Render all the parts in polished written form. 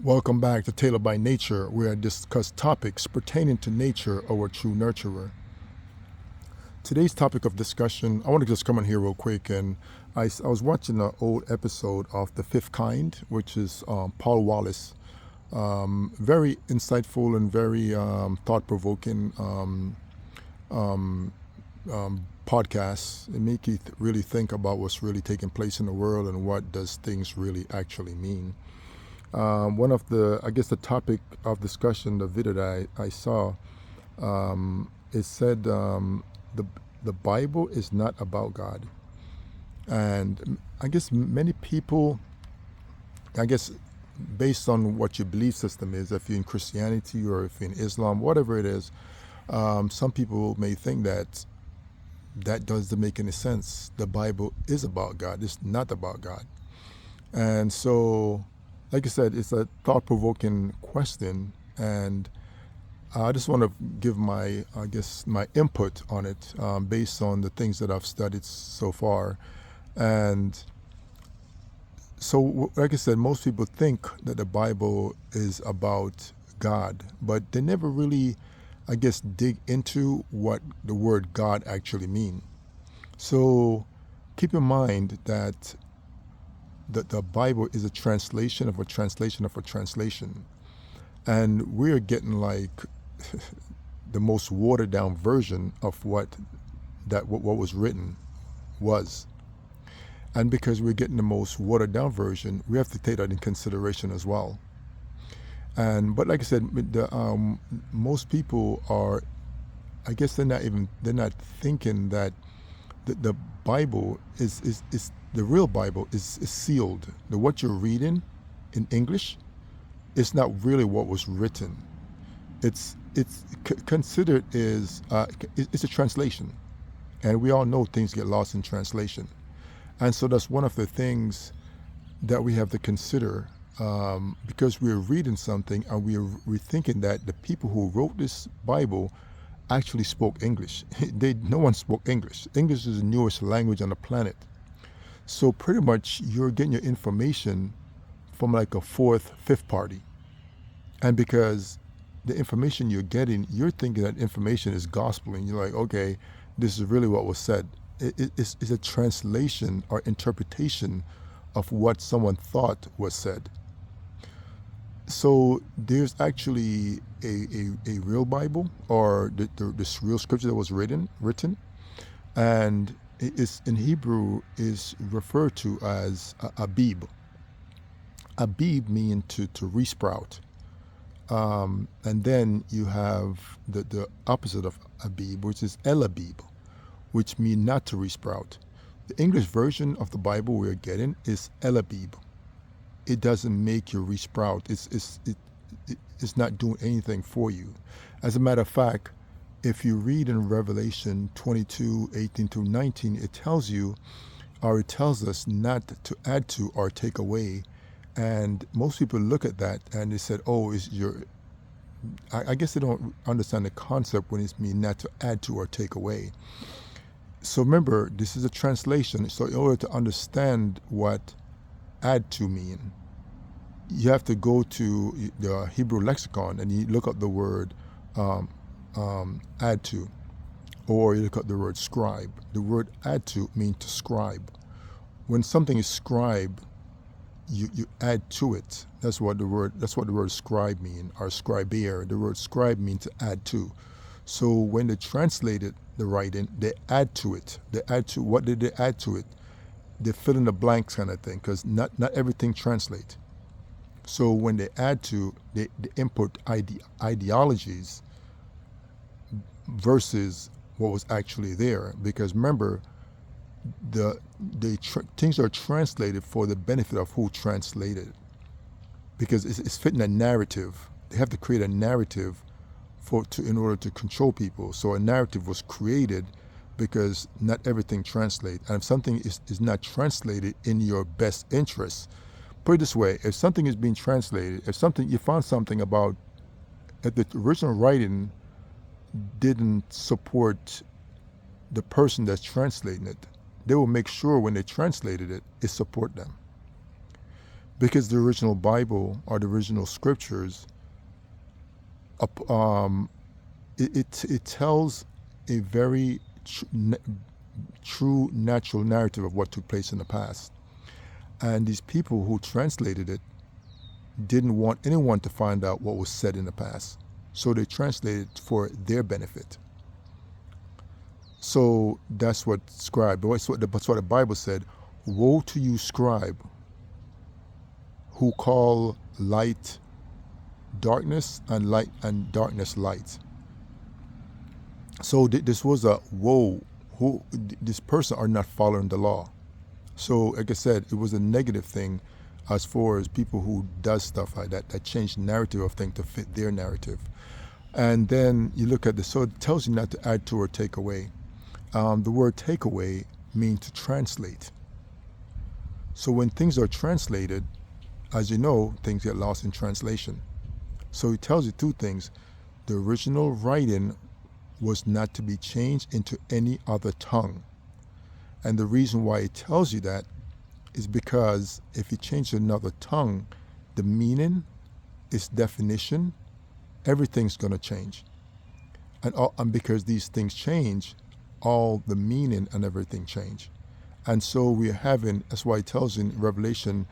Welcome back to Taylor by Nature, where I discuss topics pertaining to nature, our true nurturer. Today's topic of discussion, I want to just come in here real quick. And I was watching an old episode of The Fifth Kind, which is Paul Wallace. Very insightful and very thought provoking podcasts. It make you really think about what's really taking place in the world and what does things really actually mean. One of the topic of discussion, the video that I saw, it said the the Bible is not about God, and I guess many people, I guess, based on what your belief system is, if you're in Christianity or if you're in Islam, whatever it is, some people may think that that doesn't make any sense. The Bible is about God. It's not about God, and so, like I said, it's a thought-provoking question, and I just want to give my input on it based on the things that I've studied so far. And so, like I said, most people think that the Bible is about God, but they never really, I guess, dig into what the word God actually means. So keep in mind that the Bible is a translation of a translation of a translation. And we're getting like the most watered down version of what was written was. And because we're getting the most watered down version, we have to take that in consideration as well. And but like I said, most people are, I guess they're not thinking that the Bible is the real Bible is sealed. What you're reading in English is not really what was written. It's considered is it's a translation, and we all know things get lost in translation, and so that's one of the things that we have to consider, because we're reading something and we're thinking that the people who wrote this Bible actually spoke English. No one spoke English. English is the newest language on the planet. So pretty much you're getting your information from like a fourth, fifth party. And because the information you're getting, you're thinking that information is gospel, and you're like, okay, this is really what was said. It's a translation or interpretation of what someone thought was said. So there's actually a real Bible, or this real scripture that was written, and it's in Hebrew is referred to as Abib. Abib means to resprout. And then you have the opposite of Abib, which is El Abib, which means not to resprout. The English version of the Bible we're getting is El Abib. It doesn't make you resprout. It's not doing anything for you. As a matter of fact, if you read in Revelation 22:18-19, it tells us not to add to or take away. And most people look at that and they said, "Oh, I guess they don't understand the concept when it's mean not to add to or take away." So remember, this is a translation. So in order to understand what add to mean, you have to go to the Hebrew lexicon and you look up the word add to, or you look up the word scribe. The word add to means to scribe. When something is scribed, you add to it. That's what the word scribe mean, or scribere. The word scribe means to add to. So when they translated the writing, they add to it. What did they add to it? They fill in the blanks kind of thing, because not everything translates. So when they add to, they input ideologies versus what was actually there. Because remember, things are translated for the benefit of who translated, because it's fitting a narrative. They have to create a narrative in order to control people. So a narrative was created because not everything translates, and if something is not translated in your best interest, put it this way: if something is being translated, if you found something about, if the original writing didn't support the person that's translating it, they will make sure when they translated it, it support them. because the original Bible or the original scriptures, um, it tells a very true natural narrative of what took place in the past. And these people who translated it didn't want anyone to find out what was said in the past. So they translated it for their benefit. So that's what scribe, that's what the Bible said. Woe to you, scribe, who call light darkness and light and darkness light. So this was a woe. This person are not following the law. So like I said, it was a negative thing as far as people who does stuff like that change the narrative of things to fit their narrative. And then you look at this, so it tells you not to add to or take away. The word take away means to translate. So when things are translated, as you know, things get lost in translation. So it tells you two things. The original writing was not to be changed into any other tongue. And the reason why it tells you that is because if you change to another tongue, the meaning, its definition, everything's going to change. And because these things change, all the meaning and everything change. And so we're having, that's why it tells in Revelation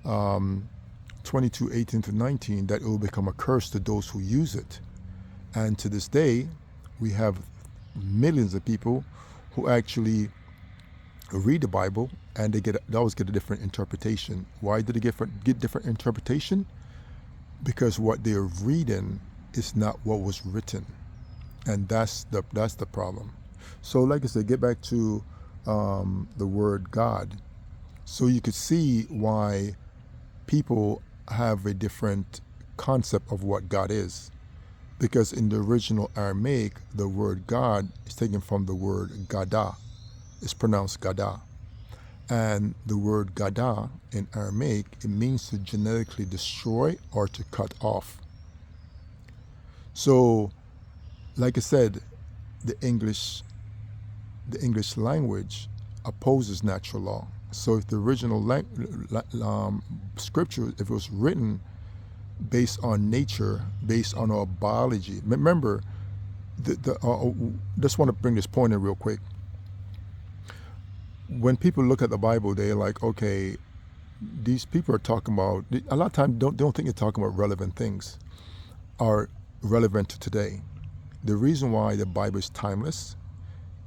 22:18-19 that it will become a curse to those who use it. And to this day, we have millions of people who actually read the Bible and they always get a different interpretation. Why did they get different interpretation? Because what they're reading is not what was written. And that's the problem. So like I said, get back to the word God. So you could see why people have a different concept of what God is. Because in the original Aramaic, the word God is taken from the word Gada. It's pronounced Gada. And the word Gada in Aramaic, it means to genetically destroy or to cut off. So, like I said, the English language opposes natural law. So if the original scripture, if it was written based on nature, based on our biology, remember, just want to bring this point in real quick. When people look at the Bible, they're like, okay, these people are talking about, a lot of times don't think they're talking about relevant things are relevant to today. The reason why the Bible is timeless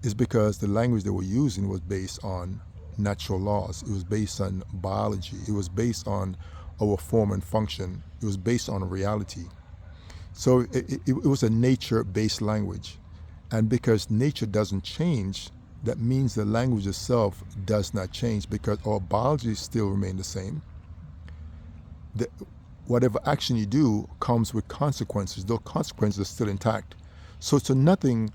is because the language they were using was based on natural laws. It was based on biology. It was based on our form and function. It was based on reality. So it was a nature-based language. And because nature doesn't change, that means the language itself does not change because our biology still remain the same. Whatever action you do comes with consequences. Those consequences are still intact. So nothing,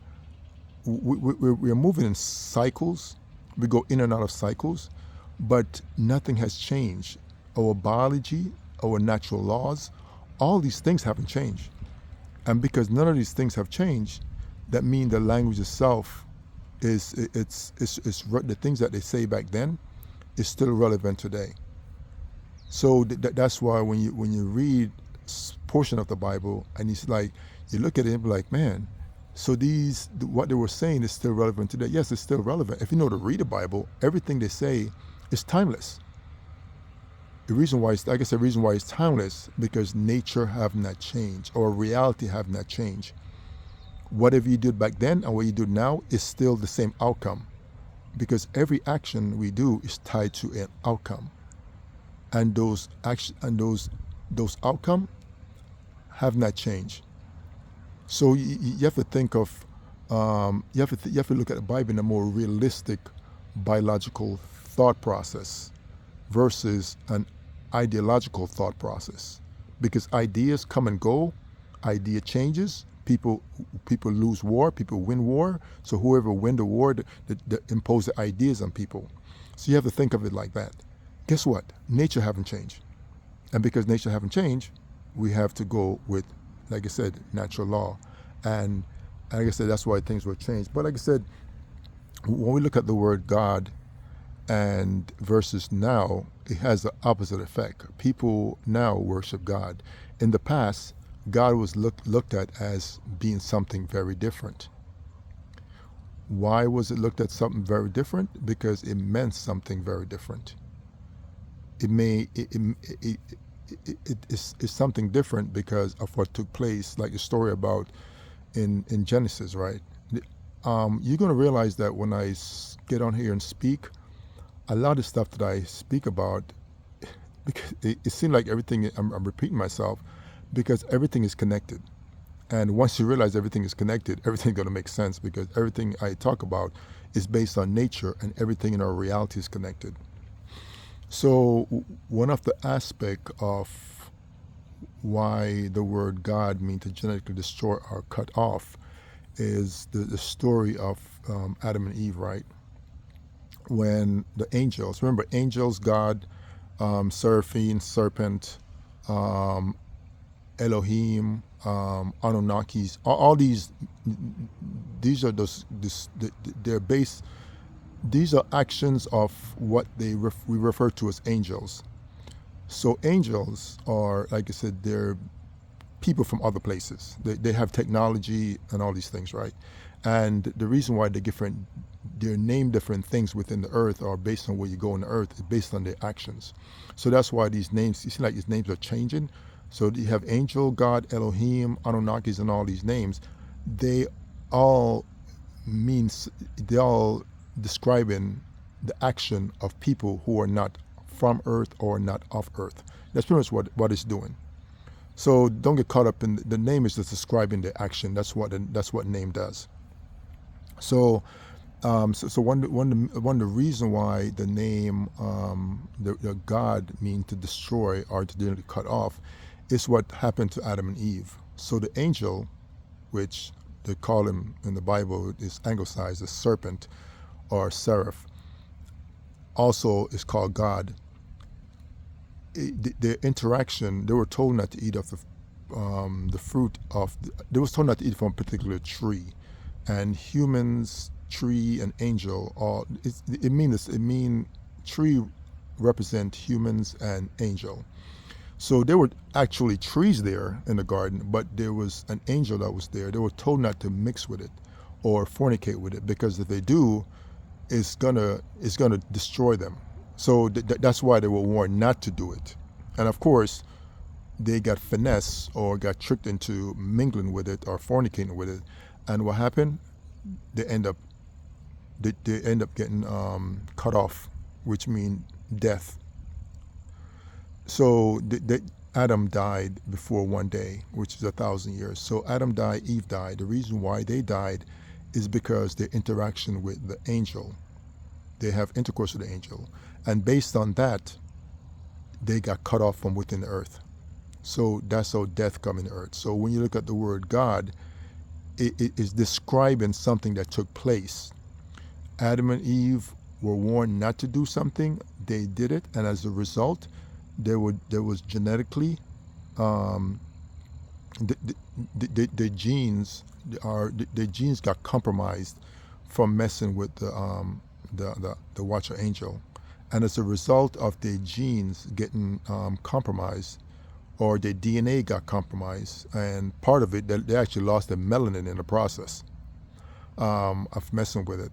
we're moving in cycles. We go in and out of cycles, but nothing has changed. Our biology, our natural laws, all these things haven't changed. And because none of these things have changed, that means the language itself is the things that they say back then is still relevant today. So that's why when you read portion of the Bible and it's like you look at it and be like, man, so what they were saying is still relevant today. Yes, it's still relevant. If you know to read the Bible, everything they say is timeless. The reason why it's timeless because nature have not changed or reality have not changed. Whatever you did back then and what you do now is still the same outcome, because every action we do is tied to an outcome, and those outcome have not changed. So you have to think of you have to look at the Bible in a more realistic biological thought process versus an ideological thought process, because ideas come and go, idea changes. People lose war, people win war. So whoever win the war, they impose the ideas on people. So you have to think of it like that. Guess what? Nature haven't changed. And because nature haven't changed, we have to go with, like I said, natural law. And like I said, that's why things will change. But like I said, when we look at the word God, and versus now, it has the opposite effect. People now worship God. In the past, God was looked at as being something very different. Why was it looked at something very different? Because it meant something very different. It may it's something different because of what took place, like the story about in Genesis, right? You're going to realize that when I get on here and speak, a lot of stuff that I speak about, because it seems like everything, I'm repeating myself, because everything is connected. And once you realize everything is connected, everything's going to make sense, because everything I talk about is based on nature, and everything in our reality is connected. So one of the aspects of why the word God means to genetically destroy or cut off is the story of Adam and Eve, right? When the angels, remember angels, God, seraphim, serpent, um, Elohim, Anunnakis, all these are they're based, these are actions of what we refer to as angels. So angels are, like I said, they're people from other places. They have technology and all these things, right? And the reason why they're named different things within the earth are based on where you go in the earth, is based on their actions. So that's why these names, you see like these names are changing. So you have angel, God, Elohim, Anunnakis, and all these names. They all they all describing the action of people who are not from earth or not of earth. That's pretty much what it's doing. So don't get caught up in the name is just describing the action. That's what name does. So one of the reason why the name the God means to destroy or to cut off is what happened to Adam and Eve. So the angel, which they call him in the Bible, is anglicized as serpent or seraph, also is called God. Their interaction, they were told not to eat of the fruit of, they was told not to eat from a particular tree. And humans, tree, and angel, it mean tree represent humans and angel. So there were actually trees there in the garden, but there was an angel that was there. They were told not to mix with it or fornicate with it, because if they do, it's gonna destroy them. So that's why they were warned not to do it. And of course, they got finessed or got tricked into mingling with it or fornicating with it. And what happened? They end up getting cut off, which means death. So Adam died before one day, which is 1,000 years. So Adam died, Eve died. The reason why they died is because their interaction with the angel. They have intercourse with the angel. And based on that, they got cut off from within the earth. So that's how death come in the earth. So when you look at the word God, it is describing something that took place. Adam and Eve were warned not to do something. They did it, and as a result, there was genetically the genes got compromised from messing with the watcher angel, and as a result of their genes getting compromised, or their DNA got compromised, and part of it, they actually lost their melanin in the process of messing with it,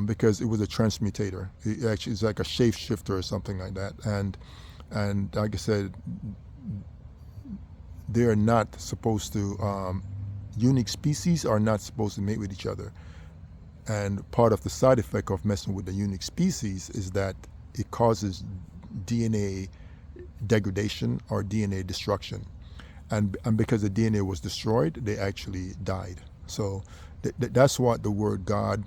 because it was a transmutator. It actually is like a shapeshifter or something like that, and like I said, they're not supposed to. Unique species are not supposed to mate with each other. And part of the side effect of messing with the unique species is that it causes DNA degradation or DNA destruction. And because the DNA was destroyed, they actually died. So that's what the word God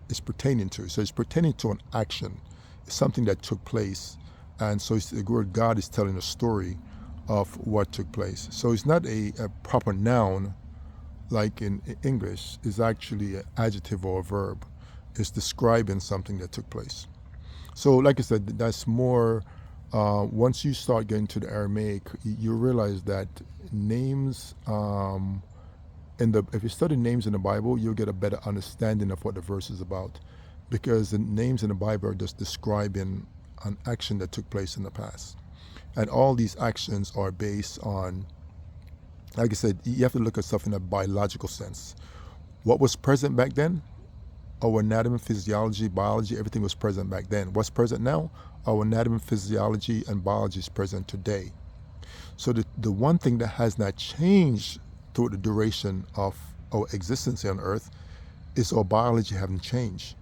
is pertaining to. So it's pertaining to an action. It's something that took place. And so the word God is telling a story of what took place. So it's not a proper noun like in English. It's actually an adjective or a verb. It's describing something that took place. So like I said, that's more, once you start getting to the Aramaic, you realize that names, if you study names in the Bible, you'll get a better understanding of what the verse is about. because the names in the Bible are just describing an action that took place in the past. And all these actions are based on, like I said, you have to look at stuff in a biological sense. What was present back then? Our anatomy, physiology, biology, everything was present back then. What's present now? Our anatomy, physiology, and biology is present today. So the one thing that has not changed through the duration of our existence on Earth is our biology haven't changed.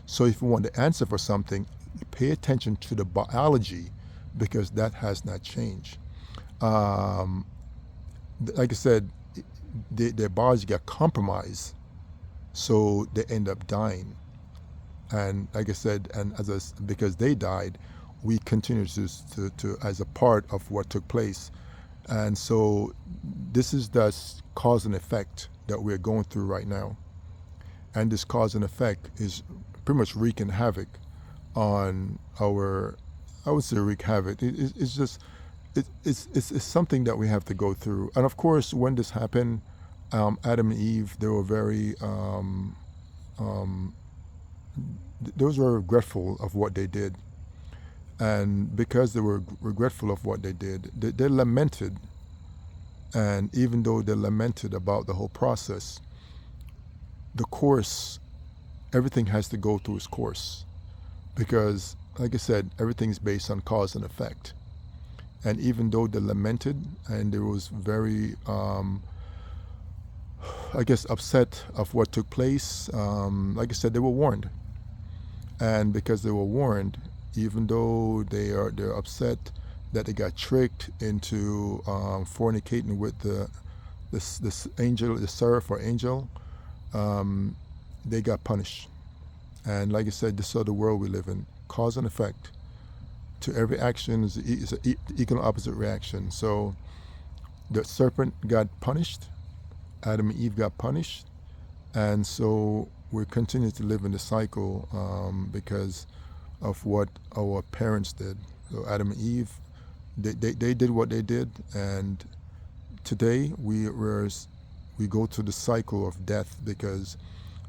So if you want the answer for something, pay attention to the biology, because that has not changed. Um, like I said, their biology got compromised, so they end up dying. And like I said, because they died, we continue to as a part of what took place. And so this is the cause and effect that we're going through right now. And this cause and effect is pretty much wreaking havoc on our, I would say wreak havoc. It's just, it's something that we have to go through. And of course, when this happened, Adam and Eve, they were very, those were regretful of what they did. And because they were regretful of what they did, they lamented. And even though they lamented about the whole process, the course, everything has to go through its course. Because, like I said, everything is based on cause and effect. And even though they lamented and they was very, I guess, upset of what took place, like I said, they were warned. And because they were warned, even though they're upset that they got tricked into fornicating with this angel, the seraph or angel, they got punished. And like I said, this is the world we live in. Cause and effect. To every action is an equal opposite reaction. So the serpent got punished, Adam and Eve got punished, and so we continue to live in the cycle because of what our parents did. So Adam and Eve, they did what they did, and today we go to the cycle of death because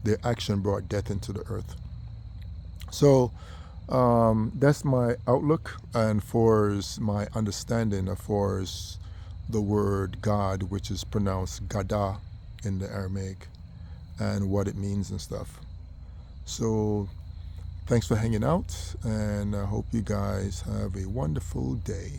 their action brought death into the earth. So that's my outlook, and for my understanding of the word God, which is pronounced Gada in the Aramaic, and what it means and stuff. So thanks for hanging out, and I hope you guys have a wonderful day.